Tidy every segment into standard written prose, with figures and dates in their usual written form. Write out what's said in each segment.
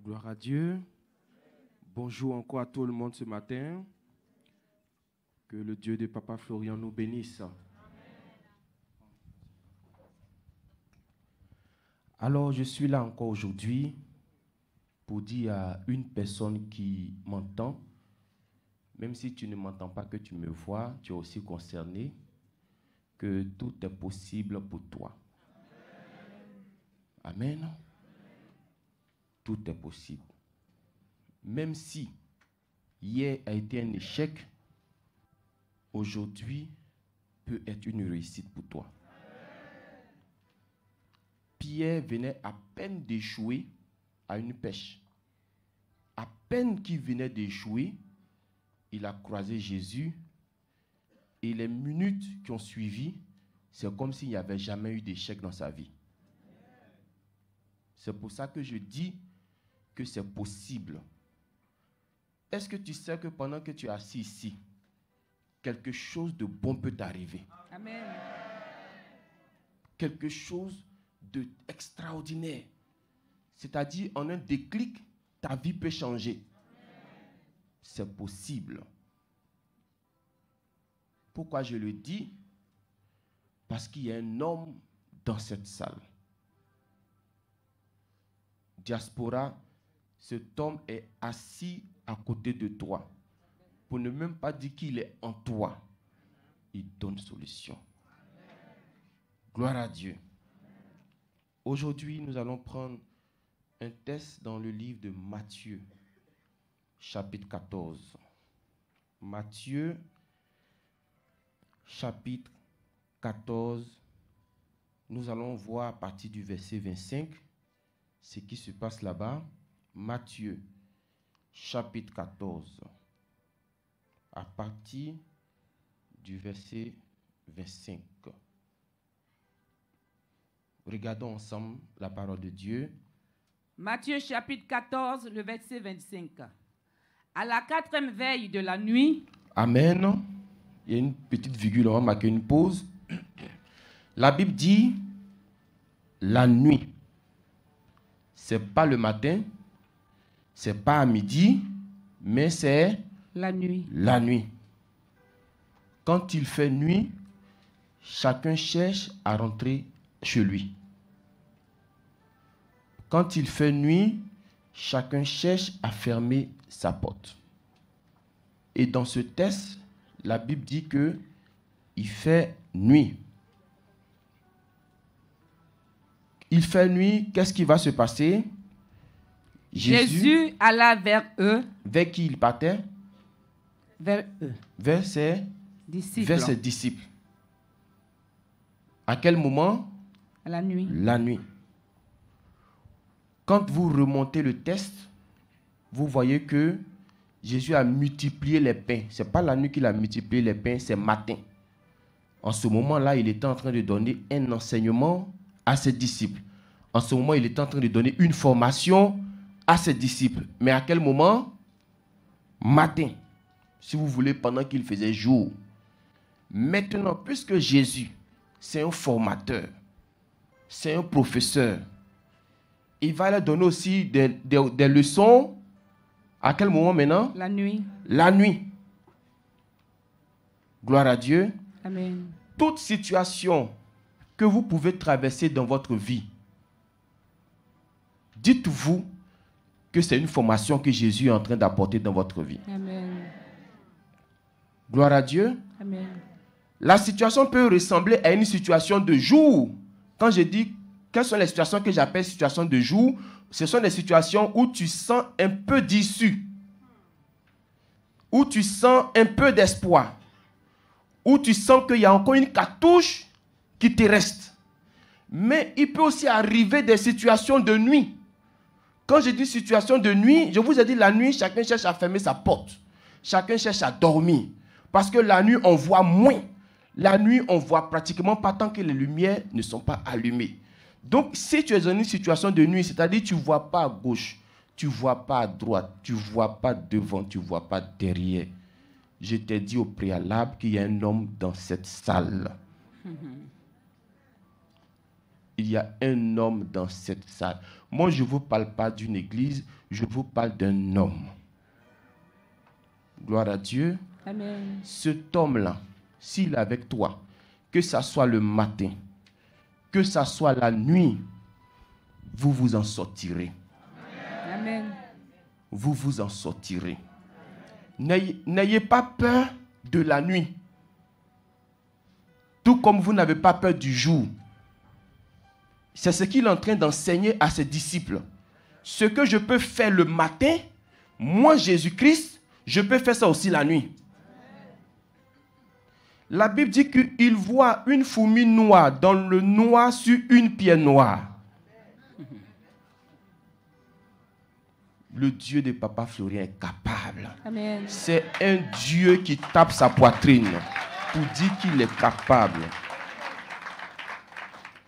Gloire à Dieu. Bonjour encore à tout le monde ce matin. Que le Dieu de Papa Florian nous bénisse. Alors, je suis là encore aujourd'hui pour dire à une personne qui m'entend, même si tu ne m'entends pas, que tu me vois, tu es aussi concerné, que tout est possible pour toi. Amen. Tout est possible. Même si hier a été un échec, aujourd'hui peut être une réussite pour toi. Pierre venait à peine d'échouer à une pêche. À peine qu'il venait d'échouer, il a croisé Jésus et les minutes qui ont suivi, c'est comme s'il n'y avait jamais eu d'échec dans sa vie. C'est pour ça que je dis que c'est possible. Est-ce que tu sais que pendant que tu es assis ici, quelque chose de bon peut t'arriver? Amen. Quelque chose d'extraordinaire. C'est-à-dire, en un déclic, ta vie peut changer. C'est possible. Pourquoi je le dis? Parce qu'il y a un homme dans cette salle. Diaspora, cet homme est assis à côté de toi. Pour ne même pas dire qu'il est en toi. Il donne solution. Gloire à Dieu. Aujourd'hui, nous allons prendre un texte dans le livre de Matthieu, chapitre 14. Matthieu, chapitre 14. Nous allons voir à partir du verset 25 ce qui se passe là-bas. Matthieu, chapitre 14. À partir du verset 25. Regardons ensemble la parole de Dieu. Matthieu chapitre 14, le verset 25. À la 4e veille de la nuit. Amen. Il y a une petite virgule, on va marquer une pause. La Bible dit la nuit. C'est pas le matin, c'est pas à midi, mais c'est la nuit. La nuit. Quand il fait nuit, chacun cherche à rentrer chez lui. Quand il fait nuit, chacun cherche à fermer sa porte. Et dans ce texte, la Bible dit que il fait nuit. Il fait nuit, qu'est-ce qui va se passer? Jésus alla vers eux. Vers qui il partait? Vers eux. Vers ses disciples. À quel moment? À la nuit. La nuit. Quand vous remontez le texte, vous voyez que Jésus a multiplié les pains. Ce n'est pas la nuit qu'il a multiplié les pains, c'est matin. En ce moment-là, il était en train de donner un enseignement à ses disciples. En ce moment, il était en train de donner une formation à ses disciples. Mais à quel moment? Matin. Si vous voulez, pendant qu'il faisait jour. Maintenant, puisque Jésus, c'est un formateur, c'est un professeur, il va leur donner aussi des leçons. À quel moment maintenant? La nuit. La nuit. Gloire à Dieu. Amen. Toute situation que vous pouvez traverser dans votre vie, dites-vous que c'est une formation que Jésus est en train d'apporter dans votre vie. Amen. Gloire à Dieu. Amen. La situation peut ressembler à une situation de jour. Quand je dis quelles sont les situations que j'appelle situations de jour, ce sont des situations où tu sens un peu d'issue, où tu sens un peu d'espoir, où tu sens qu'il y a encore une cartouche qui te reste. Mais il peut aussi arriver des situations de nuit. Quand je dis situation de nuit, je vous ai dit la nuit, chacun cherche à fermer sa porte. Chacun cherche à dormir. Parce que la nuit, on voit moins. La nuit, on voit pratiquement pas tant que les lumières ne sont pas allumées. Donc, si tu es dans une situation de nuit, c'est-à-dire tu ne vois pas à gauche, tu ne vois pas à droite, tu ne vois pas devant, tu ne vois pas derrière. Je t'ai dit au préalable qu'il y a un homme dans cette salle. Il y a un homme dans cette salle. Moi, je ne vous parle pas d'une église, je vous parle d'un homme. Gloire à Dieu. Amen. Cet homme-là, s'il est avec toi, que ça soit le matin, que ça soit la nuit, vous vous en sortirez. Amen. Vous vous en sortirez. N'ayez pas peur de la nuit. Tout comme vous n'avez pas peur du jour. C'est ce qu'il est en train d'enseigner à ses disciples. Ce que je peux faire le matin, moi Jésus-Christ, je peux faire ça aussi la nuit. La Bible dit qu'il voit une fourmi noire dans le noir sur une pierre noire. Le Dieu de Papa Florien est capable. Amen. C'est un Dieu qui tape sa poitrine pour dire qu'il est capable.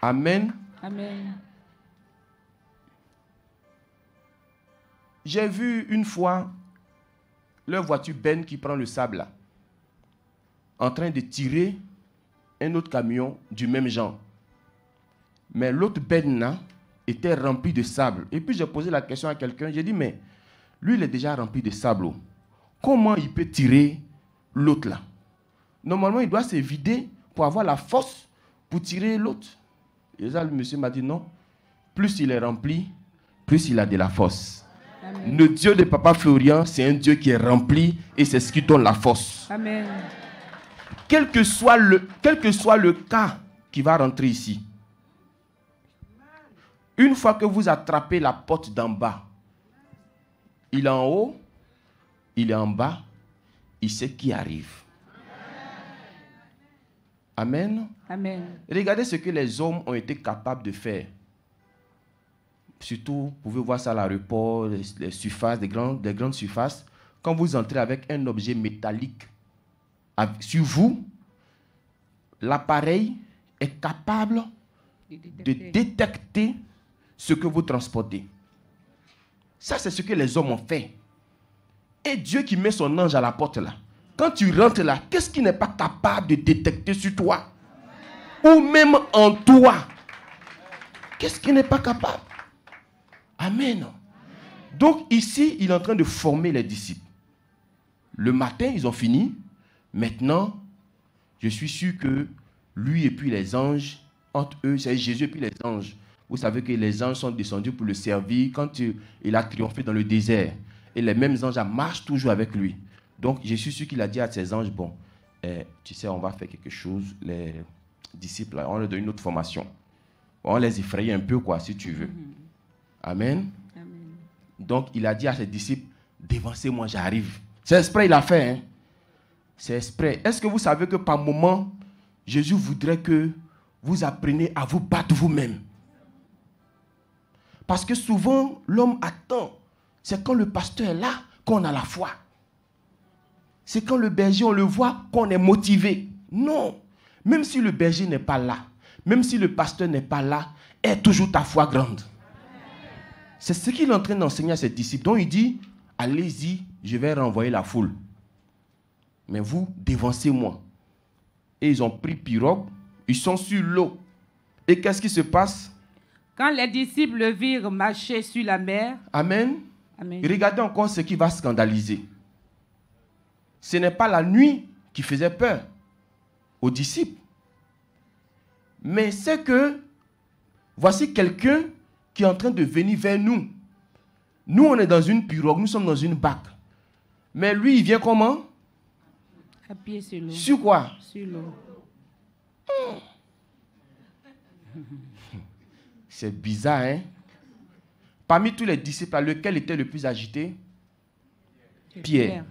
Amen. Amen. J'ai vu une fois leur voiture Ben qui prend le sable là, en train de tirer un autre camion du même genre. Mais l'autre Ben là était rempli de sable. Et puis j'ai posé la question à quelqu'un, j'ai dit, mais lui il est déjà rempli de sable. Comment il peut tirer l'autre là? Normalement il doit se vider pour avoir la force pour tirer l'autre. Et là le monsieur m'a dit non, plus il est rempli, plus il a de la force. Amen. Le Dieu de Papa Florian, c'est un Dieu qui est rempli et c'est ce qui donne la force. Amen. Quel que soit le cas qui va rentrer ici, une fois que vous attrapez la porte d'en bas, il est en haut, il est en bas, il sait qui arrive. Amen. Amen. Regardez ce que les hommes ont été capables de faire. Surtout, vous pouvez voir ça à l'aéroport, les surfaces, des grandes surfaces. Quand vous entrez avec un objet métallique sur vous, l'appareil est capable de détecter ce que vous transportez. Ça, c'est ce que les hommes ont fait. Et Dieu qui met son ange à la porte là, quand tu rentres là, qu'est-ce qui n'est pas capable de détecter sur toi? Ou même en toi? Qu'est-ce qui n'est pas capable? Amen. Donc ici, il est en train de former les disciples. Le matin, ils ont fini. Maintenant, je suis sûr que lui et puis les anges, entre eux, c'est Jésus et puis les anges. Vous savez que les anges sont descendus pour le servir quand il a triomphé dans le désert. Et les mêmes anges marchent toujours avec lui. Donc, je suis sûr qu'il a dit à ses anges, bon, tu sais, on va faire quelque chose. Les disciples, on leur donne une autre formation. On les effraie un peu, quoi, si tu veux. Amen. Amen. Donc, il a dit à ses disciples, dévancez-moi, j'arrive. C'est exprès, il a fait. Hein? C'est exprès. Est-ce que vous savez que par moment, Jésus voudrait que vous appreniez à vous battre vous-même? Parce que souvent, l'homme attend. C'est quand le pasteur est là qu'on a la foi. C'est quand le berger, on le voit, qu'on est motivé. Non. Même si le berger n'est pas là, même si le pasteur n'est pas là, est toujours ta foi grande. C'est ce qu'il est en train d'enseigner à ses disciples. Donc il dit, allez-y, je vais renvoyer la foule. Mais vous, dévancez-moi. Et ils ont pris pirogue, ils sont sur l'eau. Et qu'est-ce qui se passe? Quand les disciples le virent marcher sur la mer. Amen. Amen. Et regardez encore ce qui va scandaliser. Ce n'est pas la nuit qui faisait peur aux disciples. Mais c'est que voici quelqu'un qui est en train de venir vers nous. Nous, on est dans une pirogue, nous sommes dans une barque. Mais lui, il vient comment? À pied sur l'eau. Sur quoi? Sur l'eau. C'est bizarre, hein? Parmi tous les disciples, lequel était le plus agité? Pierre.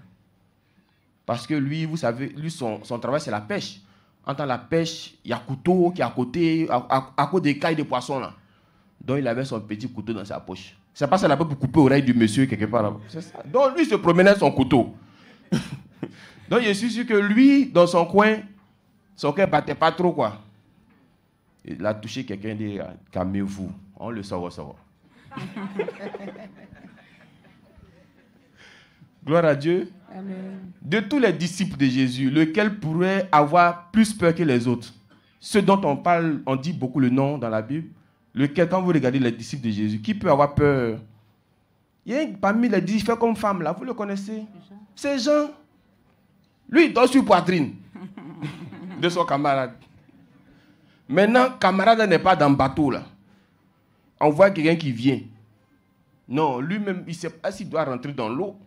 Parce que lui, vous savez, lui, son travail, c'est la pêche. En tant que la pêche, il y a couteau qui est à côté, à cause des cailles de poissons, là. Donc, il avait son petit couteau dans sa poche. C'est pas ça là-bas pour couper l'oreille du monsieur quelque part là. C'est ça. Donc, lui, se promenait avec son couteau. Donc, je suis sûr que lui, dans son coin, son cœur ne battait pas trop, quoi. Il a touché quelqu'un et dit, calmez-vous, on le saura. Gloire à Dieu. Amen. De tous les disciples de Jésus, lequel pourrait avoir plus peur que les autres? Ceux dont on parle, on dit beaucoup le nom dans la Bible, Lequel, quand vous regardez les disciples de Jésus, qui peut avoir peur? Il y a un parmi les disciples, il fait comme femme, là, vous le connaissez? C'est Jean. Lui, il dort sur poitrine de son camarade. Maintenant, camarade n'est pas dans le bateau, là. On voit quelqu'un qui vient. Non, lui-même, il ne sait pas s'il doit rentrer dans l'eau.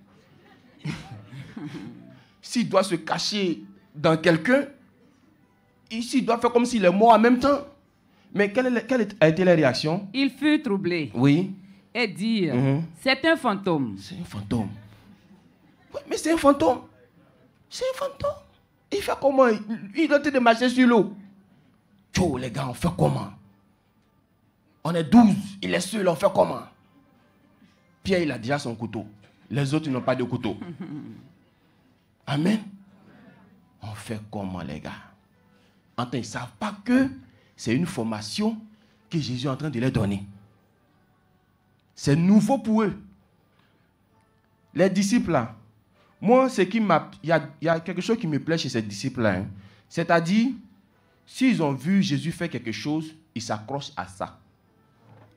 S'il doit se cacher dans quelqu'un. Ici, il doit faire comme s'il est mort en même temps. Mais quelle a été la réaction? Il fut troublé. Oui. Et dire, c'est un fantôme. C'est un fantôme. Oui, mais c'est un fantôme. C'est un fantôme. Il fait comment? Il est en train de marcher sur l'eau. Tchou, les gars, on fait comment? On est 12, il est seul, on fait comment? Pierre, il a déjà son couteau. Les autres, ils n'ont pas de couteau. Amen. On fait comment, les gars? Enfin, ils ne savent pas que c'est une formation que Jésus est en train de leur donner. C'est nouveau pour eux. Les disciples, là, moi, il y a quelque chose qui me plaît chez ces disciples-là. Hein. C'est-à-dire, s'ils ont vu Jésus faire quelque chose, ils s'accrochent à ça.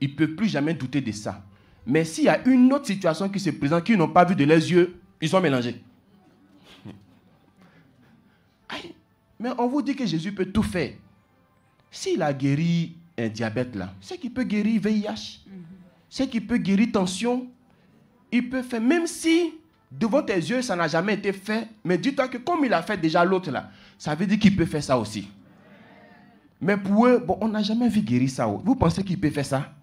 Ils ne peuvent plus jamais douter de ça. Mais s'il y a une autre situation qui se présente, qu'ils n'ont pas vu de leurs yeux, ils sont mélangés. Aïe, mais on vous dit que Jésus peut tout faire. S'il a guéri un diabète là, c'est qu'il peut guérir VIH. C'est qu'il peut guérir tension. Il peut faire, même si devant tes yeux ça n'a jamais été fait, mais dis-toi que comme il a fait déjà l'autre là, ça veut dire qu'il peut faire ça aussi. Mais pour eux, bon, on n'a jamais vu guérir ça. Vous pensez qu'il peut faire ça?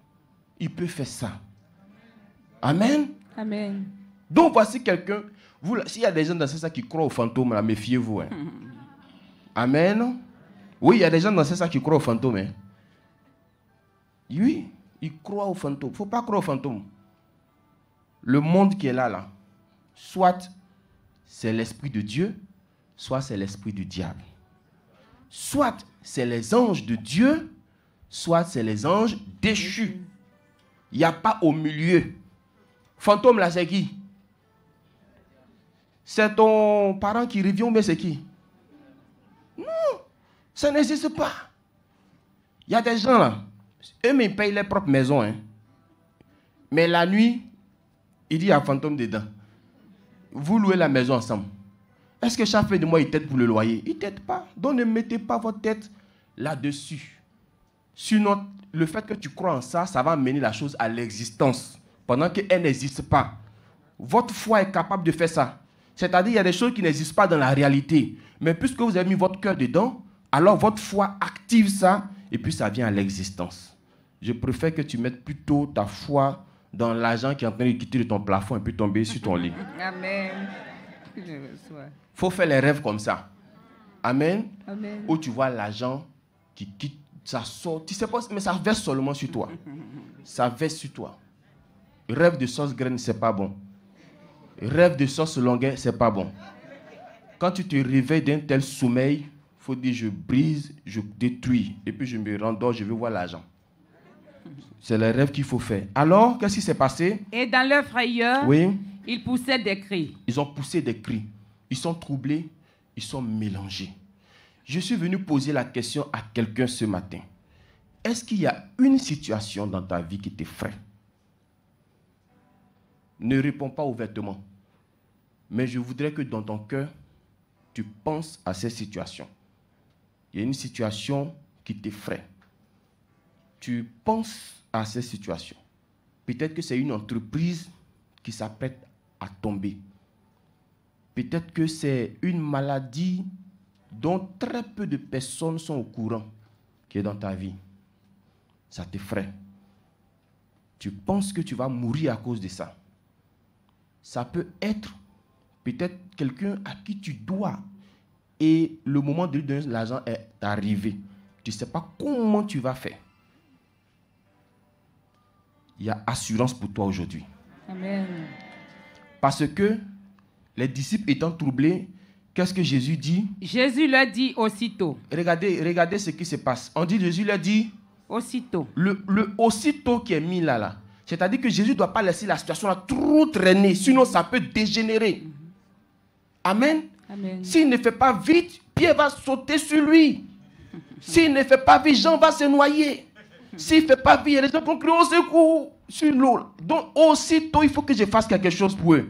Il peut faire ça. Amen. Amen. Donc voici quelqu'un. S'il y a des gens dans ça qui croient aux fantômes, là, méfiez-vous. Hein. Amen. Oui, il y a des gens dans ça qui croient aux fantômes. Hein. Oui, ils croient aux fantômes. Il ne faut pas croire aux fantômes. Le monde qui est là, soit c'est l'esprit de Dieu, soit c'est l'esprit du diable. Soit c'est les anges de Dieu, soit c'est les anges déchus. Il n'y a pas au milieu. Fantôme là, c'est qui? C'est ton parent qui revient, mais c'est qui? Non, ça n'existe pas. Il y a des gens là, eux ils payent leur propre maison. Hein. Mais la nuit, il dit il y a un fantôme dedans. Vous louez la maison ensemble. Est-ce que chaque fin de mois, il t'aide pour le loyer? Il ne t'aide pas. Donc ne mettez pas votre tête là-dessus. Sinon, le fait que tu crois en ça, ça va amener la chose à l'existence. Pendant qu'elle n'existe pas. Votre foi est capable de faire ça. C'est-à-dire qu'il y a des choses qui n'existent pas dans la réalité. Mais puisque vous avez mis votre cœur dedans, alors votre foi active ça et puis ça vient à l'existence. Je préfère que tu mettes plutôt ta foi dans l'argent qui est en train de quitter de ton plafond et puis tomber sur ton lit. Amen. Je reçois. Faut faire les rêves comme ça. Amen. Amen. Où tu vois l'argent qui quitte, ça sort. Tu sais pas, mais ça verse seulement sur toi. Ça verse sur toi. Rêve de sauce graine, c'est pas bon. Rêve de sauce longueur, c'est pas bon. Quand tu te réveilles d'un tel sommeil, il faut dire je brise, je détruis. Et puis je me rendors, je veux voir l'argent. C'est le rêve qu'il faut faire. Alors, qu'est-ce qui s'est passé? Et dans leur frayeur, oui, ils poussaient des cris. Ils ont poussé des cris. Ils sont troublés, ils sont mélangés. Je suis venu poser la question à quelqu'un ce matin. Est-ce qu'il y a une situation dans ta vie qui t'effraie? Ne réponds pas ouvertement. Mais je voudrais que dans ton cœur, tu penses à cette situation. Il y a une situation qui t'effraie. Tu penses à cette situation. Peut-être que c'est une entreprise qui s'apprête à tomber. Peut-être que c'est une maladie dont très peu de personnes sont au courant qui est dans ta vie. Ça t'effraie. Tu penses que tu vas mourir à cause de ça. Ça peut être peut-être quelqu'un à qui tu dois et le moment de lui donner l'argent est arrivé. Tu ne sais pas comment tu vas faire. Il y a assurance pour toi aujourd'hui. Amen. Parce que les disciples étant troublés, qu'est-ce que Jésus dit? Jésus leur dit aussitôt. Regardez ce qui se passe. On dit, Jésus leur dit aussitôt. Le aussitôt qui est mis là. C'est-à-dire que Jésus ne doit pas laisser la situation là trop traîner, sinon ça peut dégénérer. Amen. Amen. S'il ne fait pas vite, Pierre va sauter sur lui. S'il ne fait pas vite, Jean va se noyer. S'il ne fait pas vivre, les gens vont crier au secours sur l'eau. Donc, aussitôt, il faut que je fasse quelque chose pour eux.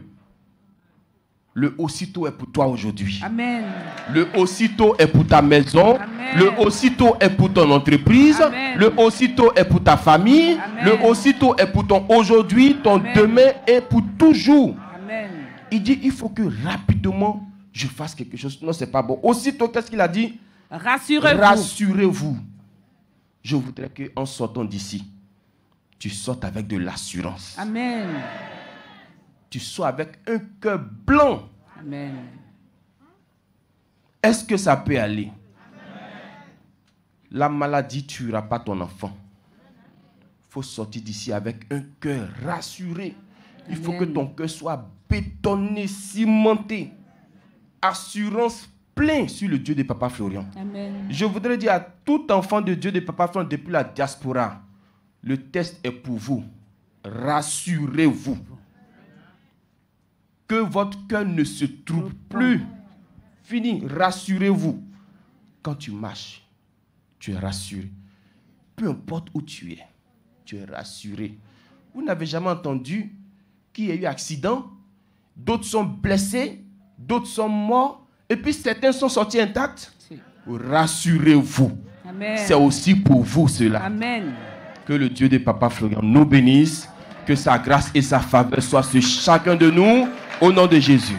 Le aussitôt est pour toi aujourd'hui. Amen. Le aussitôt est pour ta maison. Amen. Le aussitôt est pour ton entreprise. Amen. Le aussitôt est pour ta famille. Amen. Le aussitôt est pour ton aujourd'hui, ton Amen. demain et pour toujours. Amen. Il dit, il faut que rapidement, je fasse quelque chose. Non, c'est pas bon. Aussitôt, qu'est-ce qu'il a dit? Rassurez-vous. Rassurez-vous. Je voudrais qu'en sortant d'ici, tu sortes avec de l'assurance. Amen. Tu sors avec un cœur blanc. Amen. Est-ce que ça peut aller? La maladie ne tuera pas ton enfant. Il faut sortir d'ici avec un cœur rassuré. Il faut que ton cœur soit bétonné, cimenté. Assurance pleine sur le Dieu de Papa Florian. Amen. Je voudrais dire à tout enfant de Dieu de Papa Florian depuis la diaspora, le test est pour vous. Rassurez-vous. Que votre cœur ne se trouble plus. Fini, rassurez-vous. Quand tu marches, tu es rassuré. Peu importe où tu es rassuré. Vous n'avez jamais entendu qu'il y a eu accident, d'autres sont blessés, d'autres sont morts, et puis certains sont sortis intacts. Si. Rassurez-vous. Amen. C'est aussi pour vous cela. Amen. Que le Dieu de Papa Florian nous bénisse, que sa grâce et sa faveur soient sur chacun de nous, au nom de Jésus.